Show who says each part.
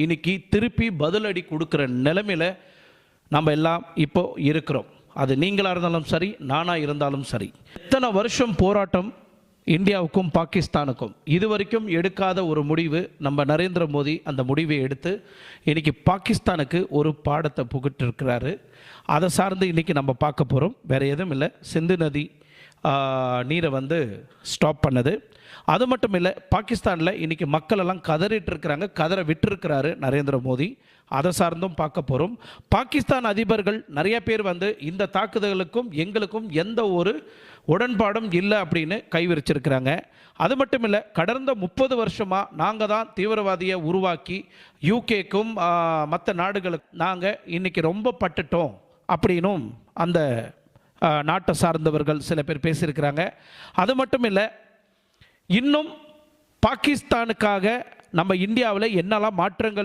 Speaker 1: இன்னைக்கு திருப்பி பதிலடி கொடுக்குற நிலைமையில் நம்ம எல்லாம் இப்போ இருக்கிறோம். அது நீங்களாக இருந்தாலும் சரி, நானாக இருந்தாலும் சரி. எத்தனை வருஷம் போராட்டம் இந்தியாவுக்கும் பாகிஸ்தானுக்கும், இதுவரைக்கும் எடுக்காத ஒரு முடிவு நம்ம நரேந்திர மோடி அந்த முடிவை எடுத்து இன்றைக்கி பாகிஸ்தானுக்கு ஒரு பாடத்தை புகட்டிருக்கிறாரு. அதை சார்ந்து இன்றைக்கி நம்ம பார்க்க போகிறோம். வேறு எதுவும் இல்லை, சிந்து நதி நீரை ஸ்டாப் பண்ணது. அது மட்டும் இல்லை, பாகிஸ்தானில் இன்றைக்கி மக்கள் எல்லாம் கதறிட்டு இருக்கிறாங்க, கதற விட்டுருக்கிறாரு நரேந்திர மோடி. அதை சார்ந்தும் பார்க்க போகிறோம். பாகிஸ்தான் அதிபர்கள் நிறைய பேர் இந்த தாக்குதலுக்கும் எங்களுக்கும் எந்த ஒரு உடன்பாடும் இல்லை அப்படின்னு கைவிரிச்சிருக்கிறாங்க. அது மட்டும் இல்லை, கடந்த 30 வருஷமாக நாங்கள் தான் தீவிரவாதியை உருவாக்கி யூகேக்கும் மற்ற நாடுகளுக்கு நாங்கள் இன்றைக்கி ரொம்ப பட்டுட்டோம் அப்படின்னும் அந்த நாட்டை சார்ந்தவர்கள் சில பேர் பேசியிருக்கிறாங்க. அது மட்டும் இல்லை, இன்னும் பாகிஸ்தானுக்காக நம்ம இந்தியாவில் என்னெல்லாம் மாற்றங்கள்